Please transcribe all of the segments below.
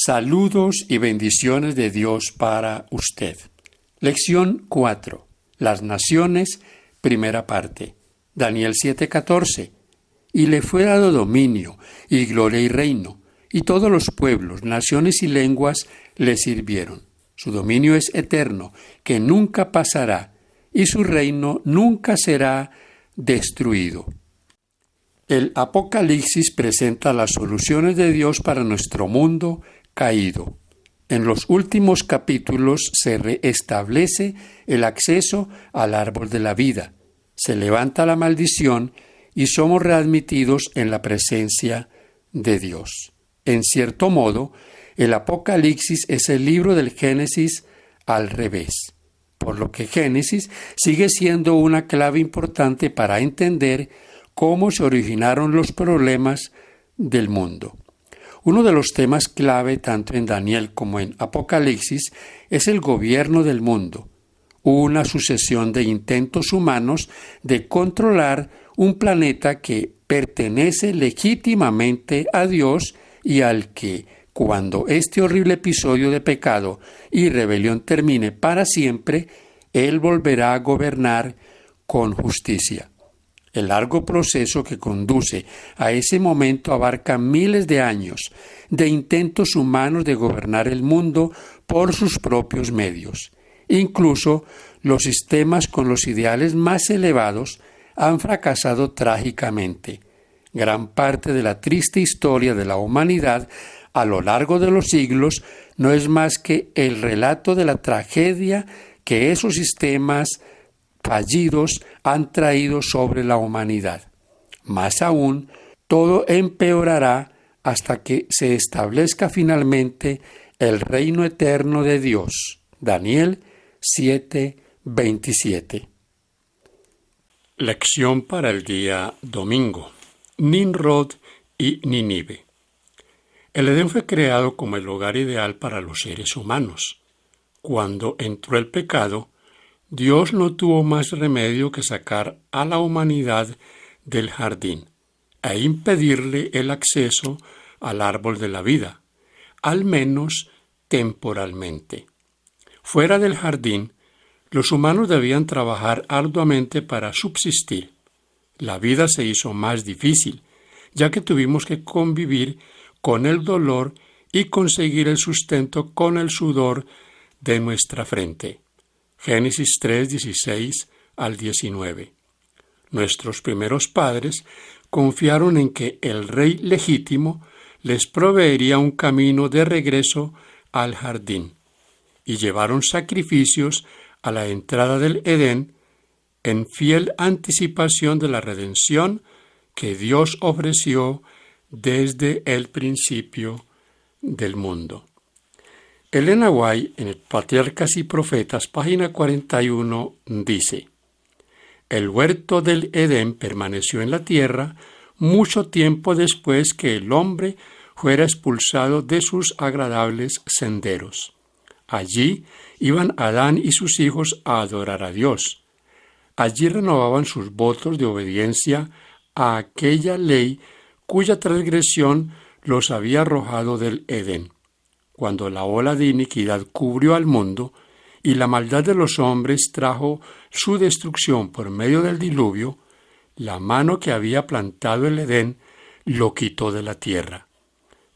Saludos y bendiciones de Dios para usted. Lección 4. Las naciones, primera parte. Daniel 7:14. Y le fue dado dominio, y gloria y reino, y todos los pueblos, naciones y lenguas le sirvieron. Su dominio es eterno, que nunca pasará, y su reino nunca será destruido. El Apocalipsis presenta las soluciones de Dios para nuestro mundo caído. En los últimos capítulos se reestablece el acceso al árbol de la vida, se levanta la maldición y somos readmitidos en la presencia de Dios. En cierto modo, el Apocalipsis es el libro del Génesis al revés, por lo que Génesis sigue siendo una clave importante para entender cómo se originaron los problemas del mundo. Uno de los temas clave tanto en Daniel como en Apocalipsis es el gobierno del mundo, una sucesión de intentos humanos de controlar un planeta que pertenece legítimamente a Dios y al que, cuando este horrible episodio de pecado y rebelión termine para siempre, Él volverá a gobernar con justicia. El largo proceso que conduce a ese momento abarca miles de años de intentos humanos de gobernar el mundo por sus propios medios. Incluso los sistemas con los ideales más elevados han fracasado trágicamente. Gran parte de la triste historia de la humanidad a lo largo de los siglos no es más que el relato de la tragedia que esos sistemas fallidos han traído sobre la humanidad. Más aún, todo empeorará hasta que se establezca finalmente el reino eterno de Dios. Daniel 7:27. Lección para el día domingo. Nimrod y Nínive. El Edén fue creado como el hogar ideal para los seres humanos. Cuando entró el pecado, Dios no tuvo más remedio que sacar a la humanidad del jardín e impedirle el acceso al árbol de la vida, al menos temporalmente. Fuera del jardín, los humanos debían trabajar arduamente para subsistir. La vida se hizo más difícil, ya que tuvimos que convivir con el dolor y conseguir el sustento con el sudor de nuestra frente. Génesis 3:16 al 19. Nuestros primeros padres confiaron en que el rey legítimo les proveería un camino de regreso al jardín y llevaron sacrificios a la entrada del Edén en fiel anticipación de la redención que Dios ofreció desde el principio del mundo. Elena White, en el Patriarcas y Profetas, página 41, dice: el huerto del Edén permaneció en la tierra mucho tiempo después que el hombre fuera expulsado de sus agradables senderos. Allí iban Adán y sus hijos a adorar a Dios. Allí renovaban sus votos de obediencia a aquella ley cuya transgresión los había arrojado del Edén. Cuando la ola de iniquidad cubrió al mundo y la maldad de los hombres trajo su destrucción por medio del diluvio, la mano que había plantado el Edén lo quitó de la tierra.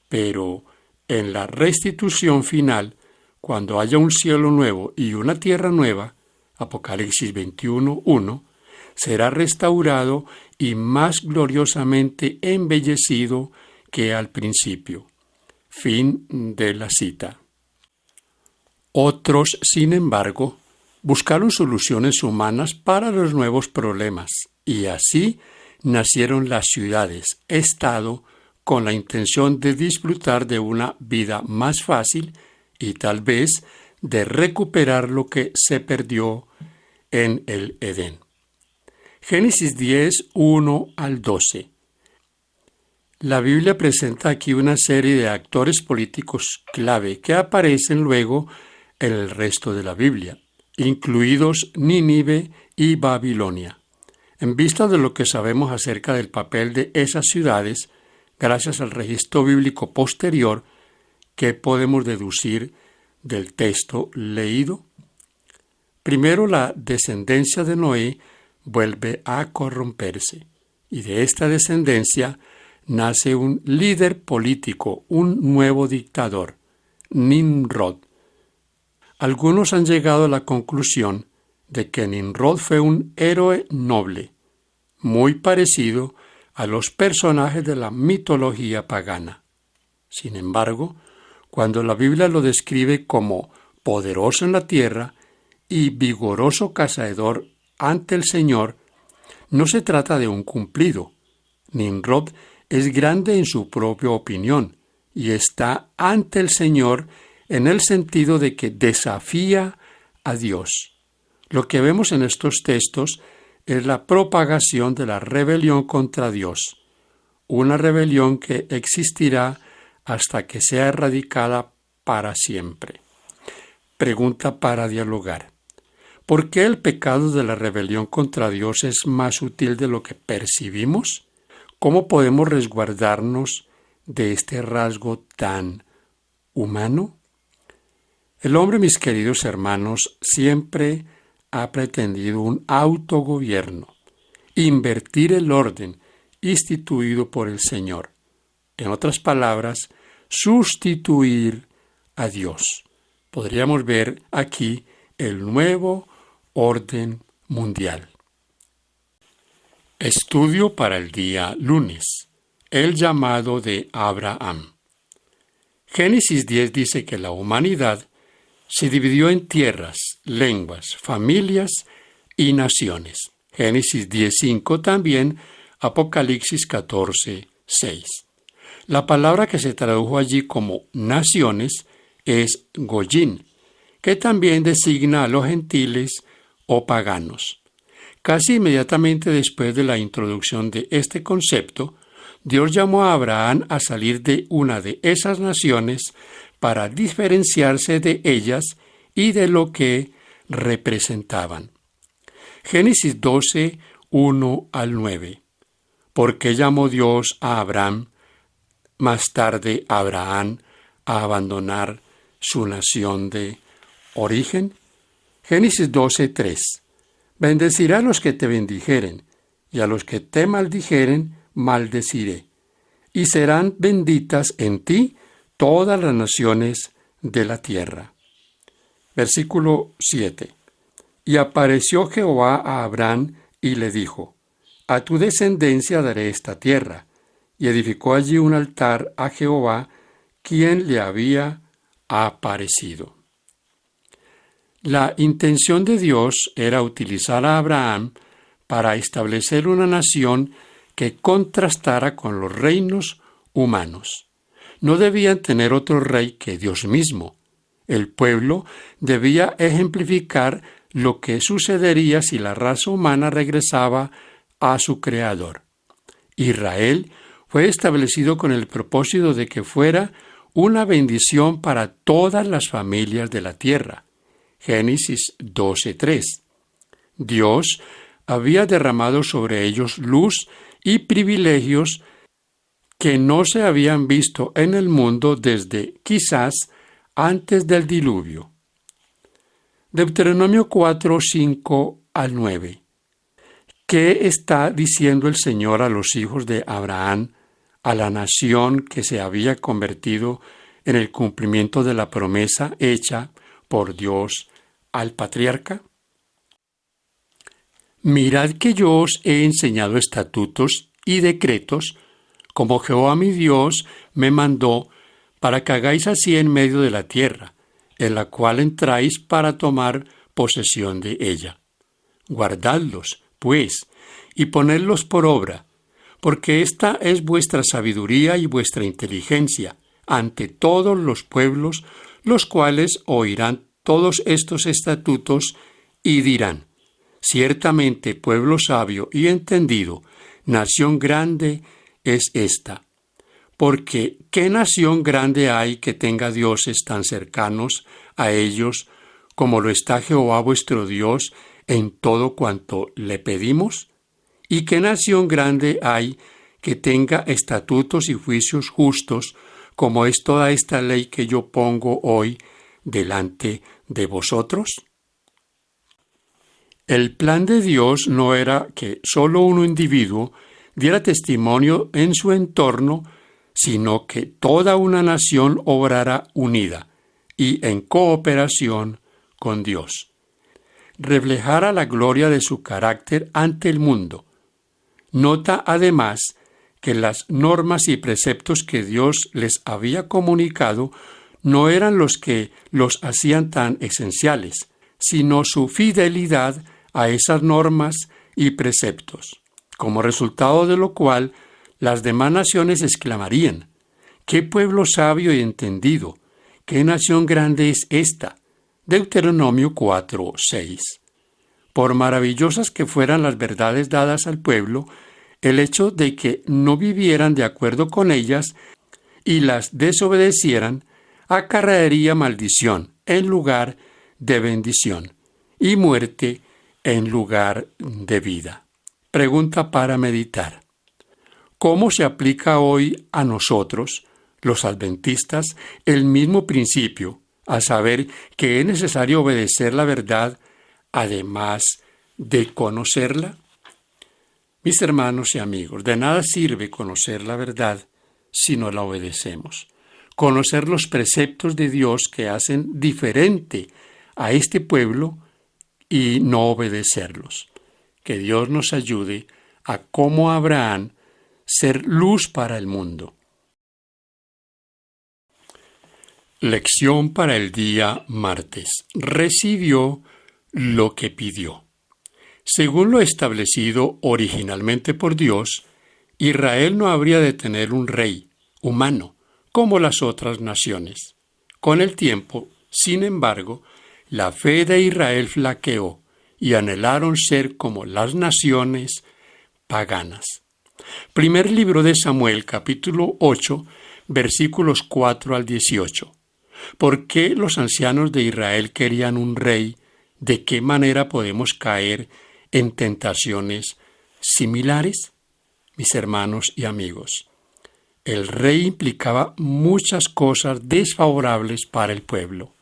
Pero en la restitución final, cuando haya un cielo nuevo y una tierra nueva, Apocalipsis 21:1, será restaurado y más gloriosamente embellecido que al principio. Fin de la cita. Otros, sin embargo, buscaron soluciones humanas para los nuevos problemas y así nacieron las ciudades-estado con la intención de disfrutar de una vida más fácil y tal vez de recuperar lo que se perdió en el Edén. Génesis 10:1 al 12. La Biblia presenta aquí una serie de actores políticos clave que aparecen luego en el resto de la Biblia, incluidos Nínive y Babilonia. En vista de lo que sabemos acerca del papel de esas ciudades, gracias al registro bíblico posterior, ¿Qué podemos deducir del texto leído? Primero, la descendencia de Noé vuelve a corromperse, y de esta descendencia nace un líder político, un nuevo dictador, Nimrod. Algunos han llegado a la conclusión de que Nimrod fue un héroe noble, muy parecido a los personajes de la mitología pagana. Sin embargo, cuando la Biblia lo describe como poderoso en la tierra y vigoroso cazador ante el Señor, no se trata de un cumplido. Nimrod es grande en su propia opinión y está ante el Señor en el sentido de que desafía a Dios. Lo que vemos en estos textos es la propagación de la rebelión contra Dios, una rebelión que existirá hasta que sea erradicada para siempre. Pregunta para dialogar. ¿Por qué el pecado de la rebelión contra Dios es más sutil de lo que percibimos? ¿Cómo podemos resguardarnos de este rasgo tan humano? El hombre, mis queridos hermanos, siempre ha pretendido un autogobierno, invertir el orden instituido por el Señor. En otras palabras, sustituir a Dios. Podríamos ver aquí el nuevo orden mundial. Estudio para el día lunes. El llamado de Abraham. Génesis 10 dice que la humanidad se dividió en tierras, lenguas, familias y naciones. Génesis 10:5 también, Apocalipsis 14:6. La palabra que se tradujo allí como naciones es Goyín, que también designa a los gentiles o paganos. Casi inmediatamente después de la introducción de este concepto, Dios llamó a Abraham a salir de una de esas naciones para diferenciarse de ellas y de lo que representaban. Génesis 12, 1 al 9. ¿Por qué llamó Dios a Abraham, más tarde a Abraham, a abandonar su nación de origen? Génesis 12, 3. Bendeciré a los que te bendijeren, y a los que te maldijeren, maldeciré. Y serán benditas en ti todas las naciones de la tierra. Versículo 7. Y apareció Jehová a Abraham y le dijo: a tu descendencia daré esta tierra. Y edificó allí un altar a Jehová, quien le había aparecido. La intención de Dios era utilizar a Abraham para establecer una nación que contrastara con los reinos humanos. No debían tener otro rey que Dios mismo. El pueblo debía ejemplificar lo que sucedería si la raza humana regresaba a su Creador. Israel fue establecido con el propósito de que fuera una bendición para todas las familias de la tierra. Génesis 12:3. Dios había derramado sobre ellos luz y privilegios que no se habían visto en el mundo desde quizás antes del diluvio. Deuteronomio 4, 5 al 9. ¿Qué está diciendo el Señor a los hijos de Abraham, a la nación que se había convertido en el cumplimiento de la promesa hecha por Dios al patriarca? Mirad que yo os he enseñado estatutos y decretos, como Jehová mi Dios me mandó, para que hagáis así en medio de la tierra, en la cual entráis para tomar posesión de ella. Guardadlos, pues, y ponedlos por obra, porque esta es vuestra sabiduría y vuestra inteligencia ante todos los pueblos, los cuales oirán todos estos estatutos y dirán: ciertamente pueblo sabio y entendido, nación grande es esta. Porque ¿qué nación grande hay que tenga dioses tan cercanos a ellos como lo está Jehová vuestro Dios en todo cuanto le pedimos? ¿Y qué nación grande hay que tenga estatutos y juicios justos como es toda esta ley que yo pongo hoy delante de vosotros? El plan de Dios no era que solo un individuo diera testimonio en su entorno, sino que toda una nación obrara unida y en cooperación con Dios. Reflejara la gloria de su carácter ante el mundo. Nota además que las normas y preceptos que Dios les había comunicado no eran los que los hacían tan esenciales, sino su fidelidad a esas normas y preceptos, como resultado de lo cual las demás naciones exclamarían: ¡qué pueblo sabio y entendido! ¡Qué nación grande es esta! Deuteronomio 4:6. Por maravillosas que fueran las verdades dadas al pueblo, el hecho de que no vivieran de acuerdo con ellas y las desobedecieran acarrearía maldición en lugar de bendición y muerte en lugar de vida. Pregunta para meditar. ¿Cómo se aplica hoy a nosotros, los adventistas, el mismo principio, a saber que es necesario obedecer la verdad además de conocerla? Mis hermanos y amigos, de nada sirve conocer la verdad si no la obedecemos. Conocer los preceptos de Dios que hacen diferente a este pueblo y no obedecerlos. Que Dios nos ayude a, como Abraham, ser luz para el mundo. Lección para el día martes. Recibió lo que pidió. Según lo establecido originalmente por Dios, Israel no habría de tener un rey humano como las otras naciones. Con el tiempo, sin embargo, la fe de Israel flaqueó y anhelaron ser como las naciones paganas. Primer libro de Samuel, capítulo 8, versículos 4 al 18. ¿Por qué los ancianos de Israel querían un rey? ¿De qué manera podemos caer en tentaciones similares? Mis hermanos y amigos, el rey implicaba muchas cosas desfavorables para el pueblo: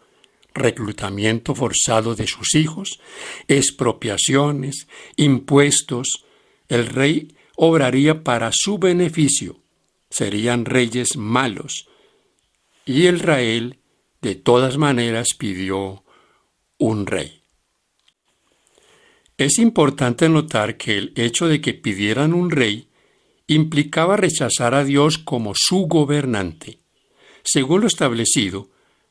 reclutamiento forzado de sus hijos, expropiaciones, impuestos. El rey obraría para su beneficio. Serían reyes malos. Y Israel, de todas maneras, pidió un rey. Es importante notar que el hecho de que pidieran un rey implicaba rechazar a Dios como su gobernante. Según lo establecido,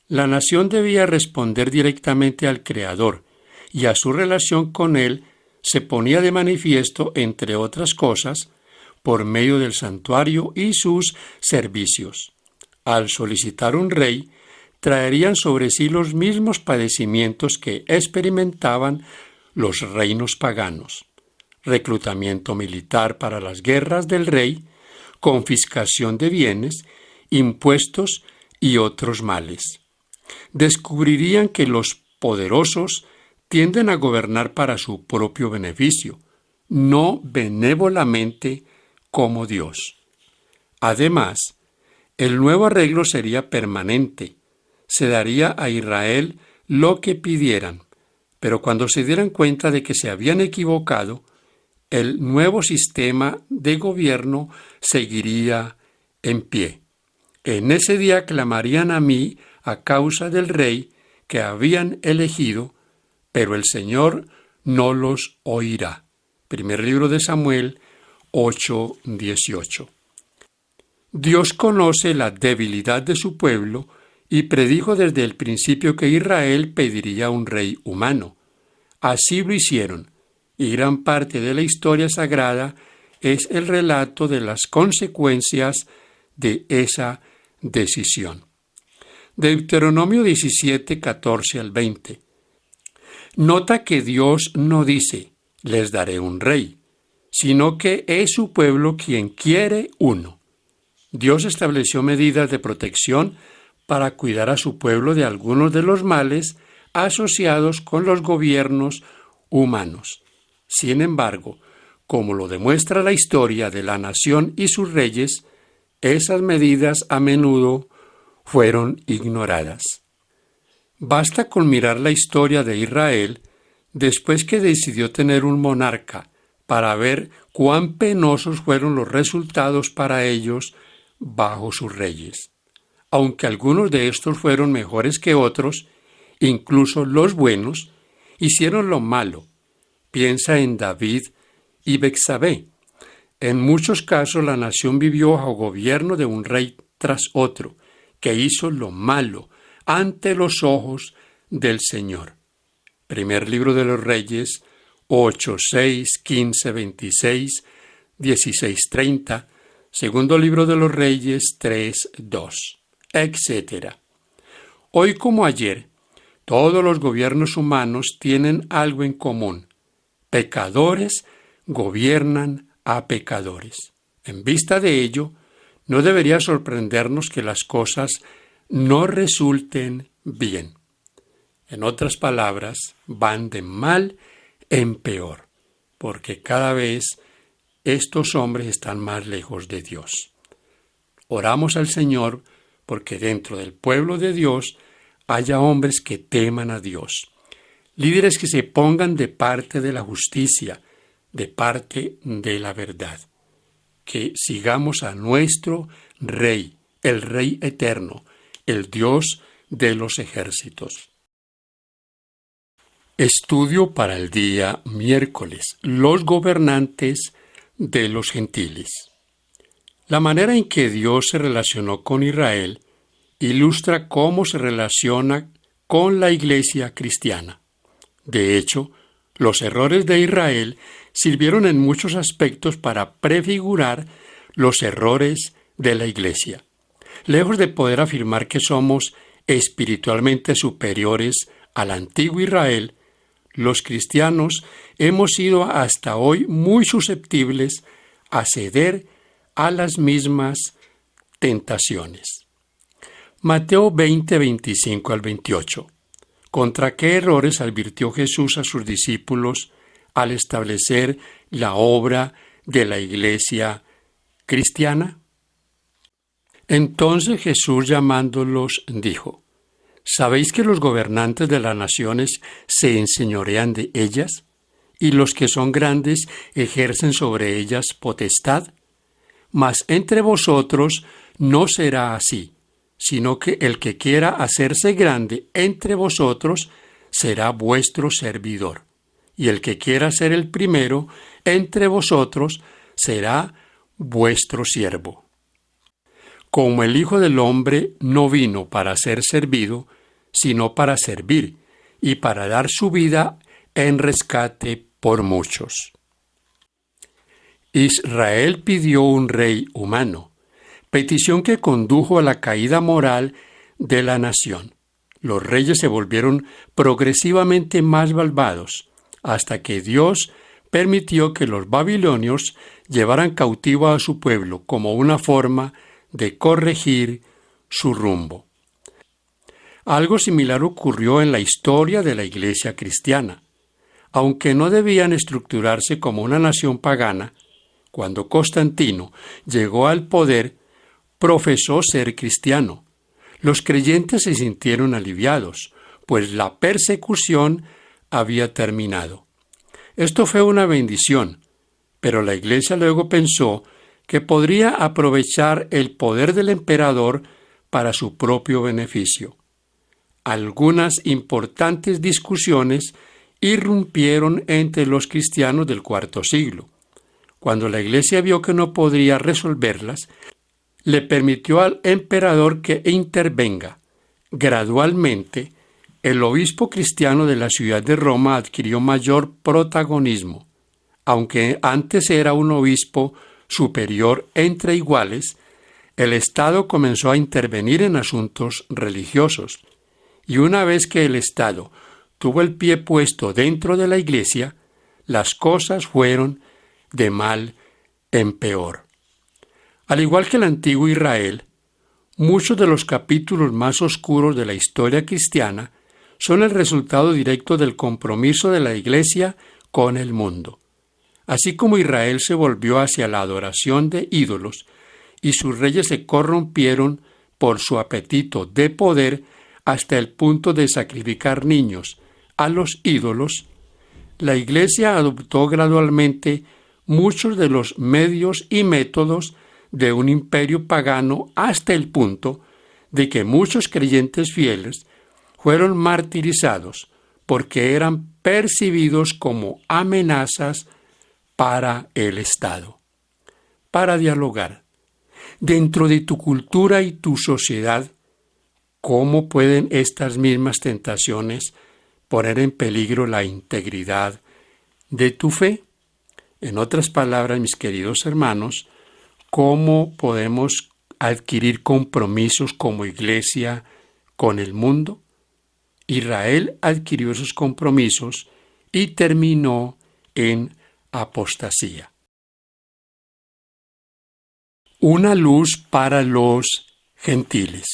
la nación debía responder directamente al Creador, y a su relación con Él se ponía de manifiesto, entre otras cosas, por medio del santuario y sus servicios. Al solicitar un rey, traerían sobre sí los mismos padecimientos que experimentaban los reinos paganos: reclutamiento militar para las guerras del rey, confiscación de bienes, impuestos y otros males. Descubrirían que los poderosos tienden a gobernar para su propio beneficio, no benévolamente como Dios. Además, el nuevo arreglo sería permanente. Se daría a Israel lo que pidieran, pero cuando se dieran cuenta de que se habían equivocado, el nuevo sistema de gobierno seguiría en pie. En ese día clamarían a mí a causa del rey que habían elegido, pero el Señor no los oirá. Primer libro de Samuel 8:18. Dios conoce la debilidad de su pueblo y predijo desde el principio que Israel pediría un rey humano. Así lo hicieron, y gran parte de la historia sagrada es el relato de las consecuencias de esa decisión. Deuteronomio 17, 14 al 20. Nota que Dios no dice: les daré un rey, sino que es su pueblo quien quiere uno. Dios estableció medidas de protección para cuidar a su pueblo de algunos de los males asociados con los gobiernos humanos. Sin embargo, como lo demuestra la historia de la nación y sus reyes, esas medidas a menudo fueron ignoradas. Basta con mirar la historia de Israel después que decidió tener un monarca para ver cuán penosos fueron los resultados para ellos bajo sus reyes. Aunque algunos de estos fueron mejores que otros, incluso los buenos, hicieron lo malo. Piensa en David y Betsabé. En muchos casos la nación vivió bajo gobierno de un rey tras otro, que hizo lo malo ante los ojos del Señor. Primer libro de los Reyes, 8, 6, 15, 26, 16, 30. Segundo libro de los Reyes, 3, 2, etc. Hoy como ayer, todos los gobiernos humanos tienen algo en común. Pecadores gobiernan a pecadores. En vista de ello, no debería sorprendernos que las cosas no resulten bien. En otras palabras, van de mal en peor, porque cada vez estos hombres están más lejos de Dios. Oramos al Señor porque dentro del pueblo de Dios haya hombres que teman a Dios, líderes que se pongan de parte de la justicia, de parte de la verdad, que sigamos a nuestro Rey, el Rey eterno, el Dios de los ejércitos. Estudio para el día miércoles: los gobernantes de los gentiles. La manera en que Dios se relacionó con Israel ilustra cómo se relaciona con la Iglesia cristiana. De hecho, los errores de Israel sirvieron en muchos aspectos para prefigurar los errores de la Iglesia. Lejos de poder afirmar que somos espiritualmente superiores al antiguo Israel, los cristianos hemos sido hasta hoy muy susceptibles a ceder a las mismas tentaciones. Mateo 20, 25 al 28. ¿Contra qué errores advirtió Jesús a sus discípulos al establecer la obra de la Iglesia cristiana? Entonces Jesús, llamándolos, dijo: ¿Sabéis que los gobernantes de las naciones se enseñorean de ellas, y los que son grandes ejercen sobre ellas potestad? Mas entre vosotros no será así, sino que el que quiera hacerse grande entre vosotros será vuestro servidor, y el que quiera ser el primero entre vosotros será vuestro siervo. Como el Hijo del Hombre no vino para ser servido, sino para servir, y para dar su vida en rescate por muchos. Israel pidió un rey humano, petición que condujo a la caída moral de la nación. Los reyes se volvieron progresivamente más malvados, hasta que Dios permitió que los babilonios llevaran cautivo a su pueblo como una forma de corregir su rumbo. Algo similar ocurrió en la historia de la Iglesia cristiana. Aunque no debían estructurarse como una nación pagana, cuando Constantino llegó al poder, profesó ser cristiano. Los creyentes se sintieron aliviados, pues la persecución había terminado. Esto fue una bendición, pero la Iglesia luego pensó que podría aprovechar el poder del emperador para su propio beneficio. Algunas importantes discusiones irrumpieron entre los cristianos del IV siglo. Cuando la Iglesia vio que no podría resolverlas, le permitió al emperador que intervenga. Gradualmente, el obispo cristiano de la ciudad de Roma adquirió mayor protagonismo. Aunque antes era un obispo superior entre iguales, el Estado comenzó a intervenir en asuntos religiosos. Y una vez que el Estado tuvo el pie puesto dentro de la Iglesia, las cosas fueron de mal en peor. Al igual que el antiguo Israel, muchos de los capítulos más oscuros de la historia cristiana son el resultado directo del compromiso de la Iglesia con el mundo. Así como Israel se volvió hacia la adoración de ídolos y sus reyes se corrompieron por su apetito de poder hasta el punto de sacrificar niños a los ídolos, la Iglesia adoptó gradualmente muchos de los medios y métodos de un imperio pagano hasta el punto de que muchos creyentes fieles fueron martirizados porque eran percibidos como amenazas para el Estado. Para dialogar, dentro de tu cultura y tu sociedad, ¿cómo pueden estas mismas tentaciones poner en peligro la integridad de tu fe? En otras palabras, mis queridos hermanos, ¿cómo podemos adquirir compromisos como iglesia con el mundo? Israel adquirió esos compromisos y terminó en apostasía. Una luz para los gentiles.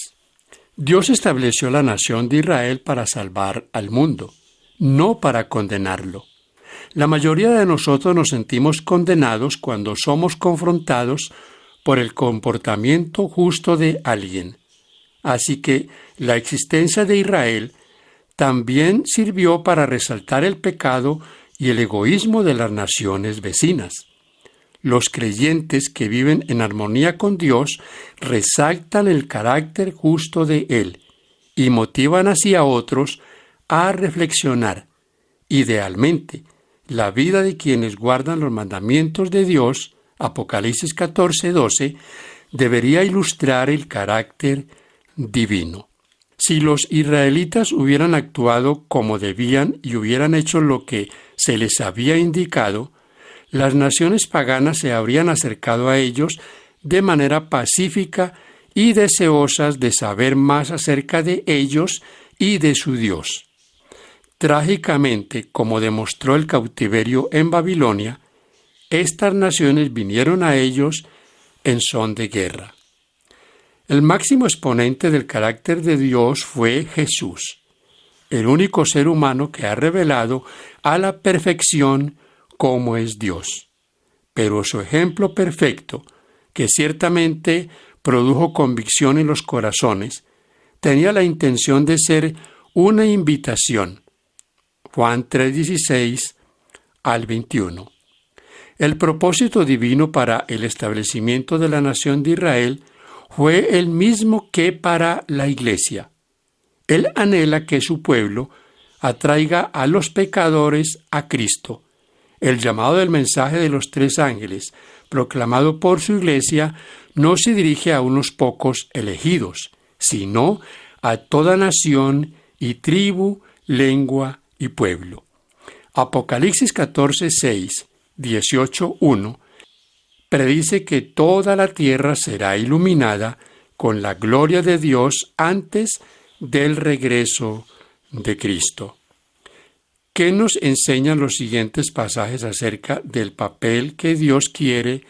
Dios estableció la nación de Israel para salvar al mundo, no para condenarlo. La mayoría de nosotros nos sentimos condenados cuando somos confrontados por el comportamiento justo de alguien. Así que la existencia de Israel también sirvió para resaltar el pecado y el egoísmo de las naciones vecinas. Los creyentes que viven en armonía con Dios resaltan el carácter justo de Él y motivan así a otros a reflexionar. Idealmente, la vida de quienes guardan los mandamientos de Dios, Apocalipsis 14:12, debería ilustrar el carácter divino. Si los israelitas hubieran actuado como debían y hubieran hecho lo que se les había indicado, las naciones paganas se habrían acercado a ellos de manera pacífica y deseosas de saber más acerca de ellos y de su Dios. Trágicamente, como demostró el cautiverio en Babilonia, estas naciones vinieron a ellos en son de guerra. El máximo exponente del carácter de Dios fue Jesús, el único ser humano que ha revelado a la perfección cómo es Dios. Pero su ejemplo perfecto, que ciertamente produjo convicción en los corazones, tenía la intención de ser una invitación. Juan 3:16 al 21. El propósito divino para el establecimiento de la nación de Israel fue el mismo que para la Iglesia. Él anhela que su pueblo atraiga a los pecadores a Cristo. El llamado del mensaje de los tres ángeles, proclamado por su Iglesia, no se dirige a unos pocos elegidos, sino a toda nación y tribu, lengua y pueblo. Apocalipsis 14:6, 18:1 predice que toda la tierra será iluminada con la gloria de Dios antes del regreso de Cristo. ¿Qué nos enseñan los siguientes pasajes acerca del papel que Dios quiere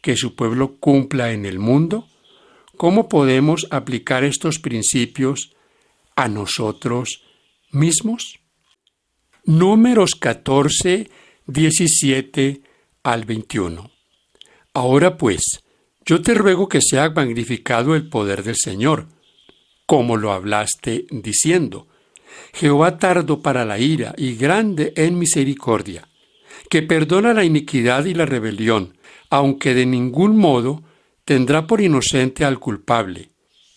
que su pueblo cumpla en el mundo? ¿Cómo podemos aplicar estos principios a nosotros mismos? Números 14, 17 al 21. Ahora pues, yo te ruego que sea magnificado el poder del Señor, como lo hablaste diciendo: Jehová tardo para la ira y grande en misericordia, que perdona la iniquidad y la rebelión, aunque de ningún modo tendrá por inocente al culpable,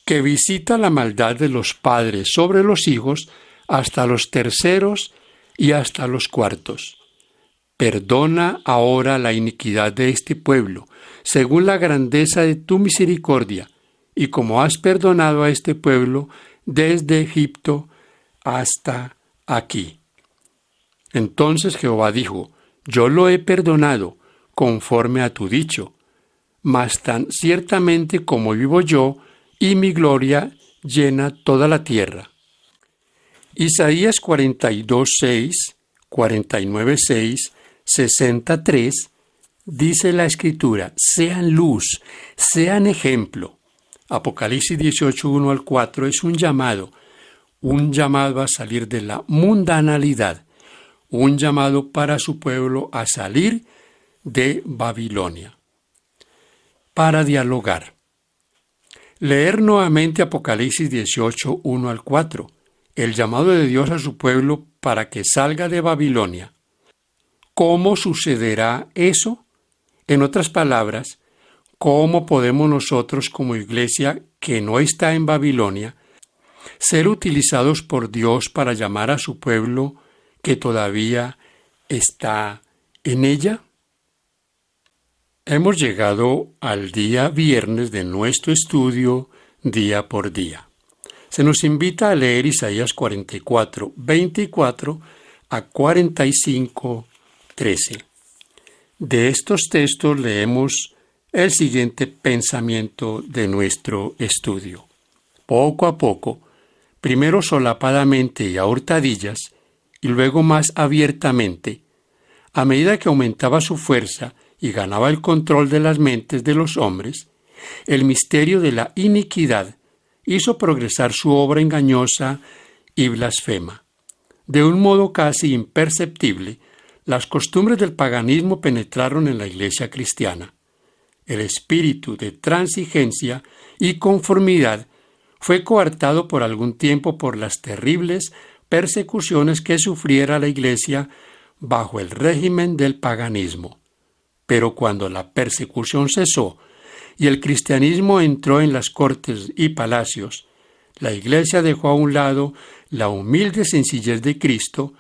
que visita la maldad de los padres sobre los hijos hasta los terceros y hasta los cuartos. Perdona ahora la iniquidad de este pueblo, según la grandeza de tu misericordia, y como has perdonado a este pueblo desde Egipto hasta aquí. Entonces Jehová dijo: Yo lo he perdonado conforme a tu dicho, mas tan ciertamente como vivo yo, y mi gloria llena toda la tierra. Isaías 42:6, 49:6, 63, dice la Escritura: sean luz, sean ejemplo. Apocalipsis 18:1 al 4 es un llamado a salir de la mundanalidad, un llamado para su pueblo a salir de Babilonia. Para dialogar. Leer nuevamente Apocalipsis 18, 1 al 4, el llamado de Dios a su pueblo para que salga de Babilonia. ¿Cómo sucederá eso? En otras palabras, ¿cómo podemos nosotros como iglesia que no está en Babilonia ser utilizados por Dios para llamar a su pueblo que todavía está en ella? Hemos llegado al día viernes de nuestro estudio día por día. Se nos invita a leer Isaías 44, 24 a 45, 13. De estos textos leemos el siguiente pensamiento de nuestro estudio. Poco a poco, primero solapadamente y a hurtadillas, y luego más abiertamente, a medida que aumentaba su fuerza y ganaba el control de las mentes de los hombres, el misterio de la iniquidad hizo progresar su obra engañosa y blasfema. De un modo casi imperceptible, las costumbres del paganismo penetraron en la iglesia cristiana. El espíritu de transigencia y conformidad fue coartado por algún tiempo por las terribles persecuciones que sufriera la iglesia bajo el régimen del paganismo. Pero cuando la persecución cesó y el cristianismo entró en las cortes y palacios, la iglesia dejó a un lado la humilde sencillez de Cristo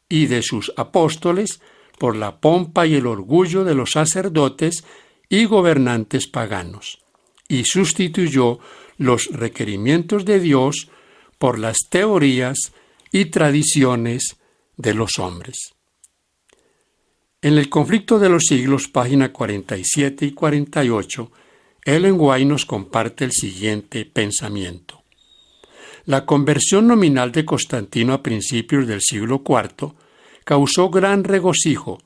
y de sus apóstoles por la pompa y el orgullo de los sacerdotes y gobernantes paganos, y sustituyó los requerimientos de Dios por las teorías y tradiciones de los hombres. En el conflicto de los siglos, página 47 y 48, Ellen White nos comparte el siguiente pensamiento. La conversión nominal de Constantino a principios del siglo IV causó gran regocijo,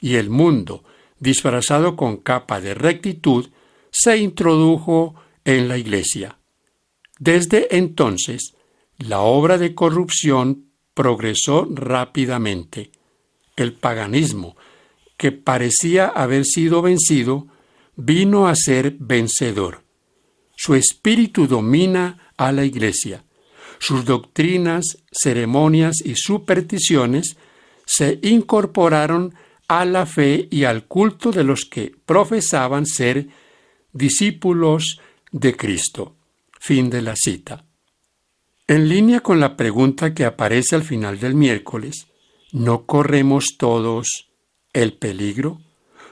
y el mundo, disfrazado con capa de rectitud, se introdujo en la Iglesia. Desde entonces, la obra de corrupción progresó rápidamente. El paganismo, que parecía haber sido vencido, vino a ser vencedor. Su espíritu domina a la Iglesia. Sus doctrinas, ceremonias y supersticiones se incorporaron a la fe y al culto de los que profesaban ser discípulos de Cristo. Fin de la cita. En línea con la pregunta que aparece al final del miércoles, ¿no corremos todos el peligro?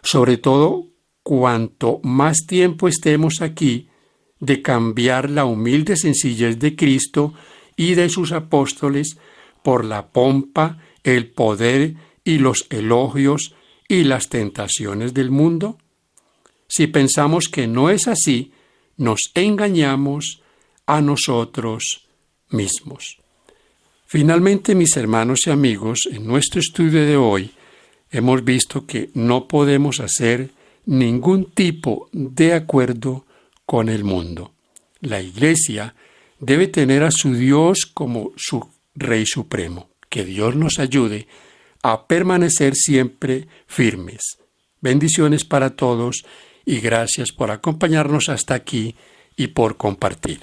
Sobre todo, cuanto más tiempo estemos aquí, de cambiar la humilde sencillez de Cristo y de sus apóstoles por la pompa, el poder y los elogios y las tentaciones del mundo. Si pensamos que no es así, nos engañamos a nosotros mismos. Finalmente, mis hermanos y amigos, en nuestro estudio de hoy hemos visto que no podemos hacer ningún tipo de acuerdo con el mundo. La Iglesia debe tener a su Dios como su Rey Supremo. Que Dios nos ayude a permanecer siempre firmes. Bendiciones para todos y gracias por acompañarnos hasta aquí y por compartir.